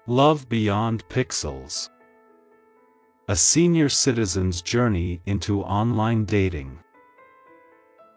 Love Beyond Pixels. A senior citizen's journey into online dating.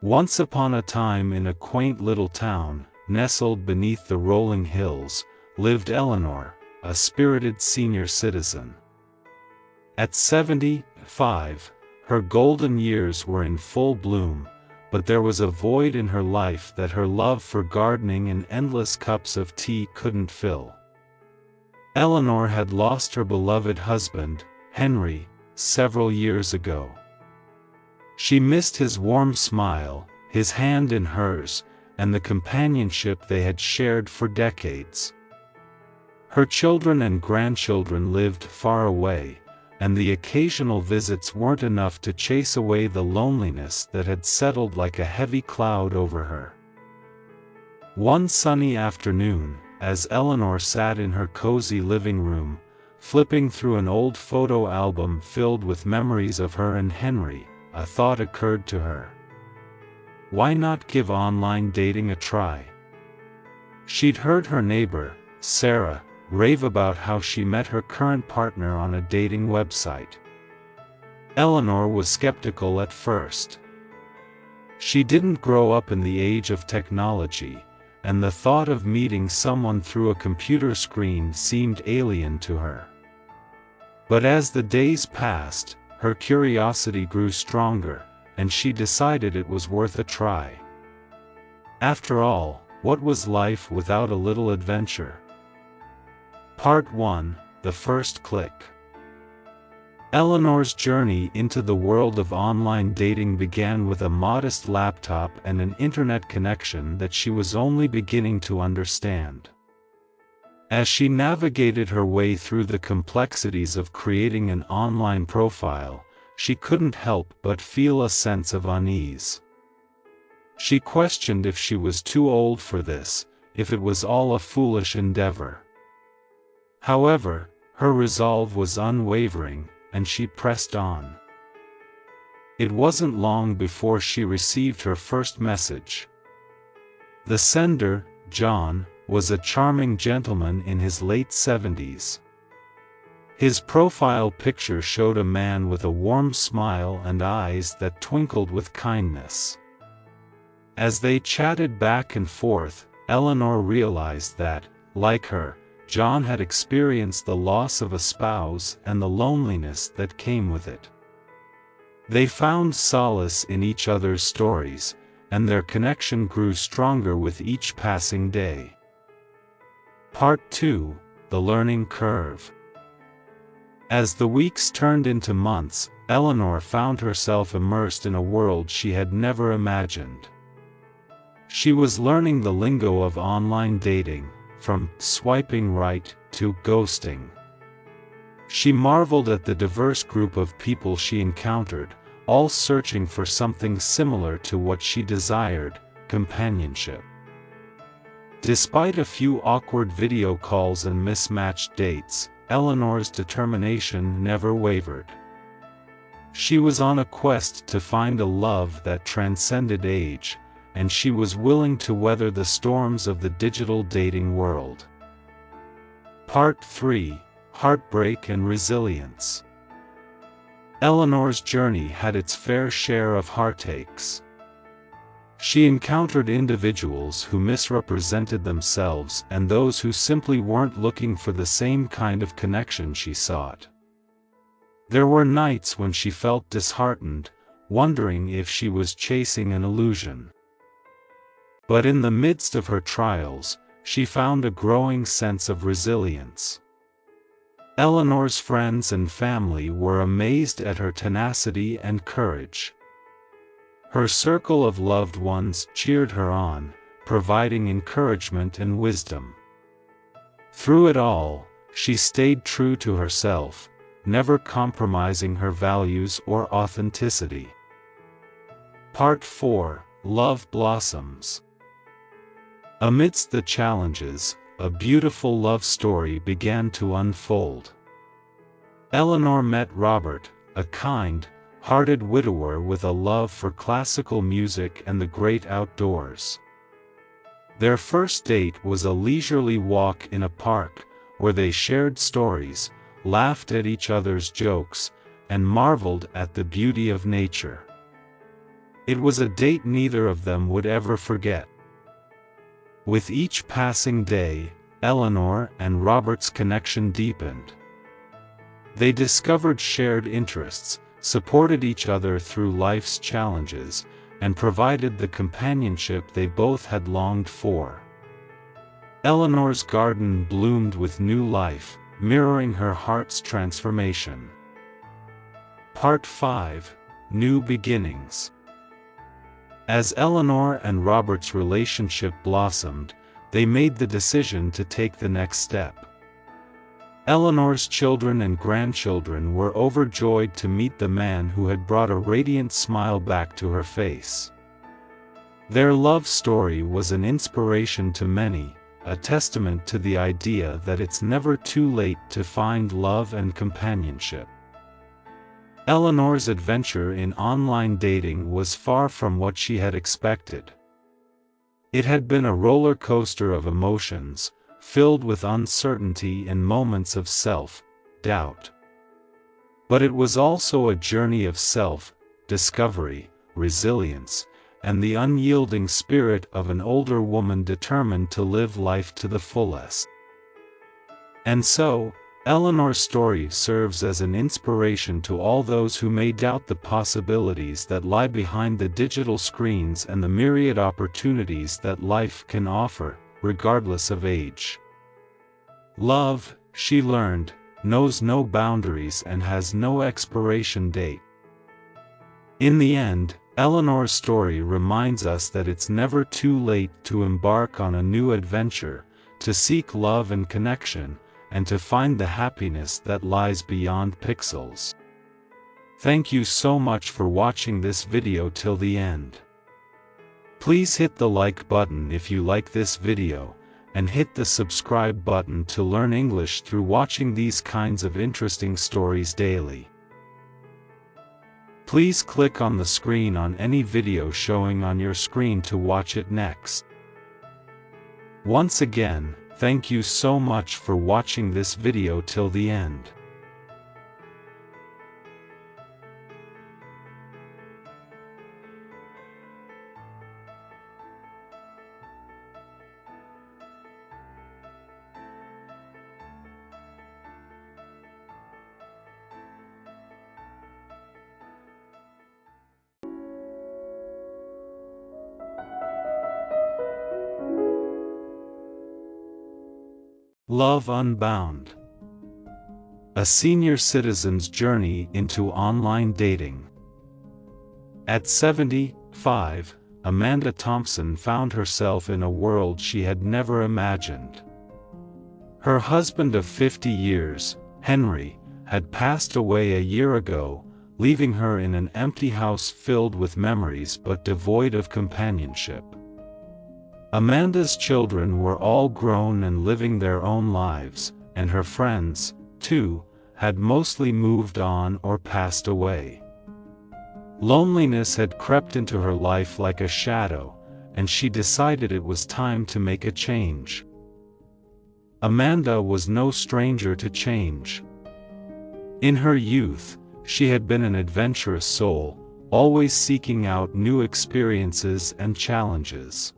Once upon a time in a quaint little town, nestled beneath the rolling hills, lived Eleanor, a spirited senior citizen. At 75, her golden years were in full bloom, but there was a void in her life that her love for gardening and endless cups of tea couldn't fill. Eleanor had lost her beloved husband, Henry, several years ago. She missed his warm smile, his hand in hers, and the companionship they had shared for decades. Her children and grandchildren lived far away, and the occasional visits weren't enough to chase away the loneliness that had settled like a heavy cloud over her. One sunny afternoon, as Eleanor sat in her cozy living room, flipping through an old photo album filled with memories of her and Henry, a thought occurred to her. Why not give online dating a try? She'd heard her neighbor, Sarah, rave about how she met her current partner on a dating website. Eleanor was skeptical at first. She didn't grow up in the age of technology, and the thought of meeting someone through a computer screen seemed alien to her. But as the days passed, her curiosity grew stronger, and she decided it was worth a try. After all, what was life without a little adventure? Part 1: The First Click. Eleanor's journey into the world of online dating began with a modest laptop and an internet connection that she was only beginning to understand. As she navigated her way through the complexities of creating an online profile, she couldn't help but feel a sense of unease. She questioned if she was too old for this, if it was all a foolish endeavor. However, her resolve was unwavering, and she pressed on. It wasn't long before she received her first message. The sender, John, was a charming gentleman in his late 70s. His profile picture showed a man with a warm smile and eyes that twinkled with kindness. As they chatted back and forth, Eleanor realized that, like her, John had experienced the loss of a spouse and the loneliness that came with it. They found solace in each other's stories, and their connection grew stronger with each passing day. Part 2: The Learning Curve. As the weeks turned into months, Eleanor found herself immersed in a world she had never imagined. She was learning the lingo of online dating, from swiping right to ghosting. She marveled at the diverse group of people she encountered, all searching for something similar to what she desired: companionship. Despite a few awkward video calls and mismatched dates, Eleanor's determination never wavered. She was on a quest to find a love that transcended age, and she was willing to weather the storms of the digital dating world. Part 3: Heartbreak and Resilience. Eleanor's journey had its fair share of heartaches. She encountered individuals who misrepresented themselves and those who simply weren't looking for the same kind of connection she sought. There were nights when she felt disheartened, wondering if she was chasing an illusion. But in the midst of her trials, she found a growing sense of resilience. Eleanor's friends and family were amazed at her tenacity and courage. Her circle of loved ones cheered her on, providing encouragement and wisdom. Through it all, she stayed true to herself, never compromising her values or authenticity. Part 4: Love Blossoms. Amidst the challenges, a beautiful love story began to unfold. Eleanor met Robert, a kind-hearted widower with a love for classical music and the great outdoors. Their first date was a leisurely walk in a park, where they shared stories, laughed at each other's jokes, and marveled at the beauty of nature. It was a date neither of them would ever forget. With each passing day, Eleanor and Robert's connection deepened. They discovered shared interests, supported each other through life's challenges, and provided the companionship they both had longed for. Eleanor's garden bloomed with new life, mirroring her heart's transformation. Part 5: New Beginnings. As Eleanor and Robert's relationship blossomed, they made the decision to take the next step. Eleanor's children and grandchildren were overjoyed to meet the man who had brought a radiant smile back to her face. Their love story was an inspiration to many, a testament to the idea that it's never too late to find love and companionship. Eleanor's adventure in online dating was far from what she had expected. It had been a roller coaster of emotions, filled with uncertainty and moments of self-doubt. But it was also a journey of self-discovery, resilience, and the unyielding spirit of an older woman determined to live life to the fullest. And so, Eleanor's story serves as an inspiration to all those who may doubt the possibilities that lie behind the digital screens and the myriad opportunities that life can offer, regardless of age. Love, she learned, knows no boundaries and has no expiration date. In the end, Eleanor's story reminds us that it's never too late to embark on a new adventure, to seek love and connection, and to find the happiness that lies beyond pixels. Thank you so much for watching this video till the end. Please hit the like button if you like this video, and hit the subscribe button to learn English through watching these kinds of interesting stories daily. Please click on the screen on any video showing on your screen to watch it next. Once again, thank you so much for watching this video till the end. Love Unbound. A senior citizen's journey into online dating. At 75, Amanda Thompson found herself in a world she had never imagined. Her husband of 50 years, Henry, had passed away a year ago, leaving her in an empty house filled with memories but devoid of companionship. Amanda's children were all grown and living their own lives, and her friends, too, had mostly moved on or passed away. Loneliness had crept into her life like a shadow, and she decided it was time to make a change. Amanda was no stranger to change. In her youth, she had been an adventurous soul, always seeking out new experiences and challenges.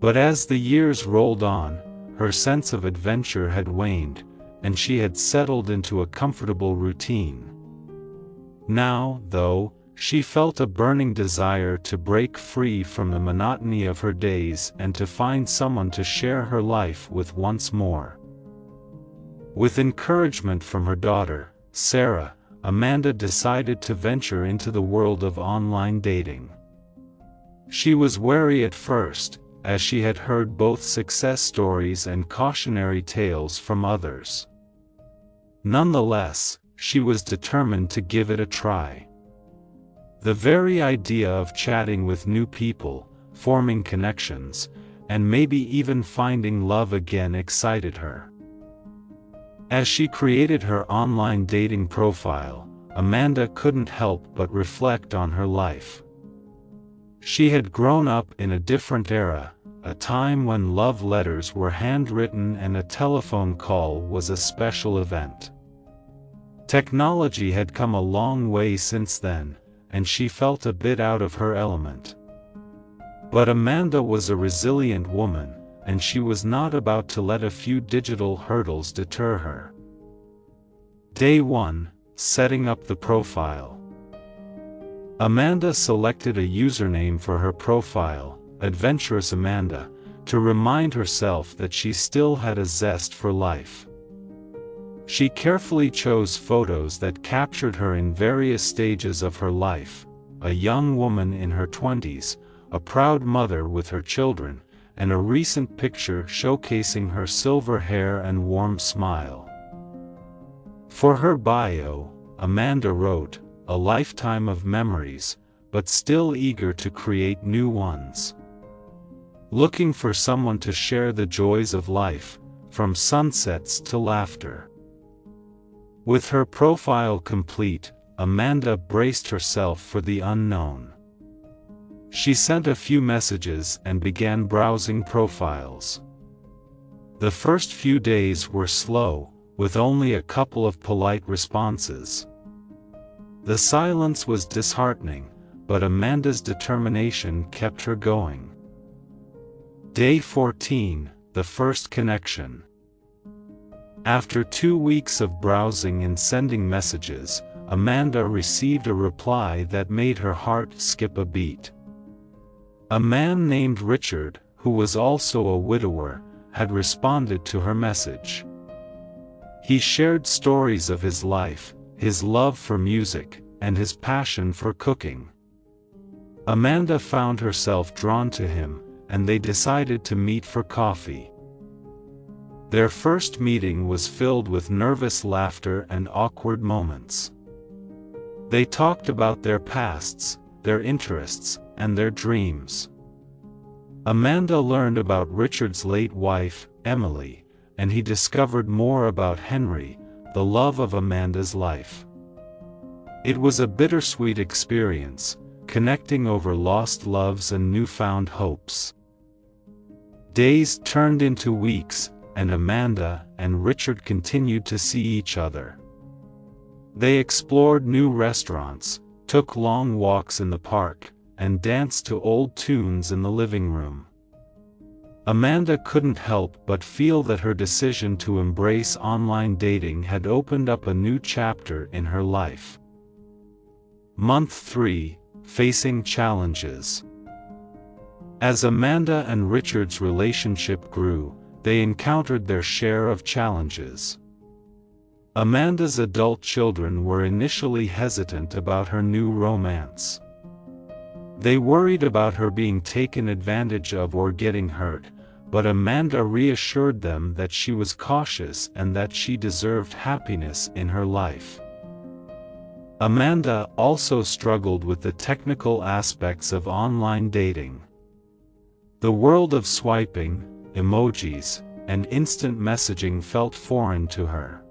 But as the years rolled on, her sense of adventure had waned, and she had settled into a comfortable routine. Now, though, she felt a burning desire to break free from the monotony of her days and to find someone to share her life with once more. With encouragement from her daughter, Sarah, Amanda decided to venture into the world of online dating. She was wary at first, as she had heard both success stories and cautionary tales from others. Nonetheless, she was determined to give it a try. The very idea of chatting with new people, forming connections, and maybe even finding love again excited her. As she created her online dating profile, Amanda couldn't help but reflect on her life. She had grown up in a different era, a time when love letters were handwritten and a telephone call was a special event. Technology had come a long way since then, and she felt a bit out of her element. But Amanda was a resilient woman, and she was not about to let a few digital hurdles deter her. Day 1. Setting up the profile. Amanda selected a username for her profile, Adventurous Amanda, to remind herself that she still had a zest for life. She carefully chose photos that captured her in various stages of her life: a young woman in her 20s, a proud mother with her children, and a recent picture showcasing her silver hair and warm smile. For her bio, Amanda wrote, "A lifetime of memories, but still eager to create new ones. Looking for someone to share the joys of life, from sunsets to laughter." With her profile complete, Amanda braced herself for the unknown. She sent a few messages and began browsing profiles. The first few days were slow, with only a couple of polite responses. The silence was disheartening, but Amanda's determination kept her going. Day 14, the first connection. After 2 weeks of browsing and sending messages, Amanda received a reply that made her heart skip a beat. A man named Richard, who was also a widower, had responded to her message. He shared stories of his life, his love for music, and his passion for cooking. Amanda found herself drawn to him, and they decided to meet for coffee. Their first meeting was filled with nervous laughter and awkward moments. They talked about their pasts, their interests, and their dreams. Amanda learned about Richard's late wife, Emily, and he discovered more about Henry, the love of Amanda's life. It was a bittersweet experience, connecting over lost loves and newfound hopes. Days turned into weeks, and Amanda and Richard continued to see each other. They explored new restaurants, took long walks in the park, and danced to old tunes in the living room. Amanda couldn't help but feel that her decision to embrace online dating had opened up a new chapter in her life. Month 3. Facing challenges. As Amanda and Richard's relationship grew, they encountered their share of challenges. Amanda's adult children were initially hesitant about her new romance. They worried about her being taken advantage of or getting hurt, but Amanda reassured them that she was cautious and that she deserved happiness in her life. Amanda also struggled with the technical aspects of online dating. The world of swiping, emojis, and instant messaging felt foreign to her.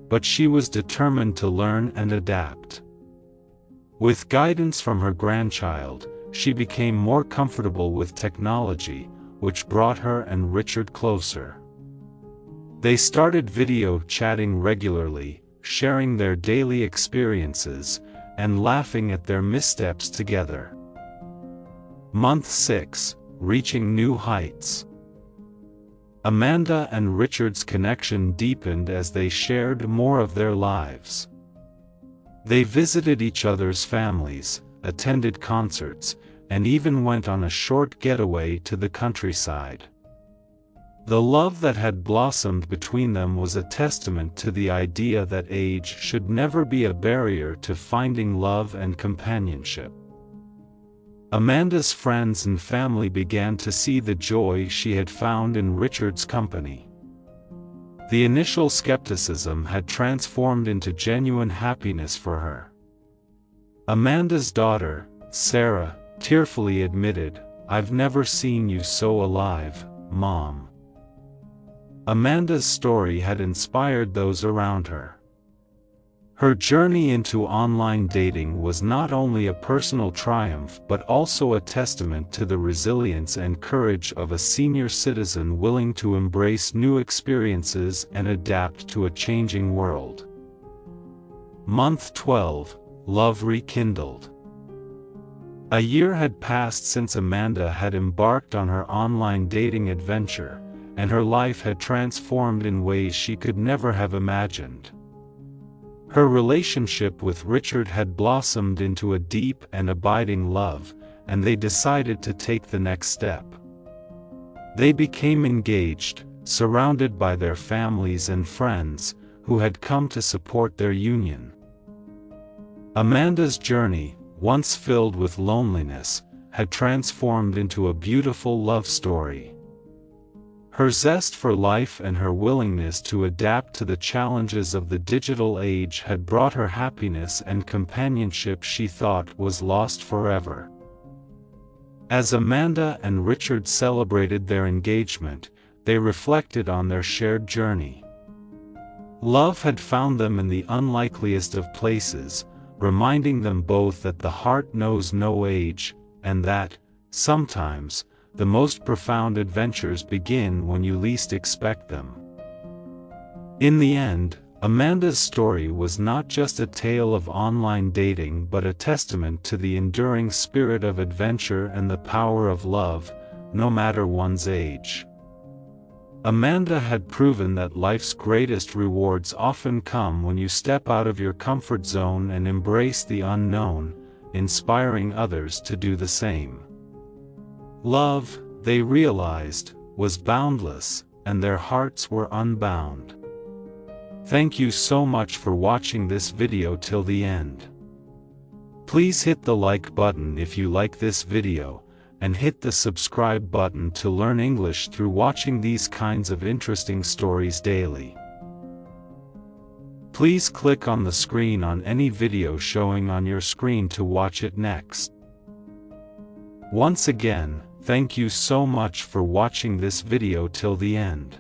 But she was determined to learn and adapt. With guidance from her grandchild, she became more comfortable with technology, which brought her and Richard closer. They started video chatting regularly, sharing their daily experiences, and laughing at their missteps together. Month 6. Reaching new heights. Amanda and Richard's connection deepened as they shared more of their lives. They visited each other's families, attended concerts, and even went on a short getaway to the countryside. The love that had blossomed between them was a testament to the idea that age should never be a barrier to finding love and companionship. Amanda's friends and family began to see the joy she had found in Richard's company. The initial skepticism had transformed into genuine happiness for her. Amanda's daughter, Sarah, tearfully admitted, "I've never seen you so alive, Mom." Amanda's story had inspired those around her. Her journey into online dating was not only a personal triumph but also a testament to the resilience and courage of a senior citizen willing to embrace new experiences and adapt to a changing world. Month 12. Love rekindled. A year had passed since Amanda had embarked on her online dating adventure, and her life had transformed in ways she could never have imagined. Her relationship with Richard had blossomed into a deep and abiding love, and they decided to take the next step. They became engaged, surrounded by their families and friends, who had come to support their union. Amanda's journey, once filled with loneliness, had transformed into a beautiful love story. Her zest for life and her willingness to adapt to the challenges of the digital age had brought her happiness and companionship she thought was lost forever. As Amanda and Richard celebrated their engagement, they reflected on their shared journey. Love had found them in the unlikeliest of places, reminding them both that the heart knows no age, and that, sometimes, the most profound adventures begin when you least expect them. In the end, Amanda's story was not just a tale of online dating but a testament to the enduring spirit of adventure and the power of love, no matter one's age. Amanda had proven that life's greatest rewards often come when you step out of your comfort zone and embrace the unknown, inspiring others to do the same. Love, they realized, was boundless, and their hearts were unbound. Thank you so much for watching this video till the end. Please hit the like button if you like this video, and hit the subscribe button to learn English through watching these kinds of interesting stories daily. Please click on the screen on any video showing on your screen to watch it next. Once again, thank you so much for watching this video till the end.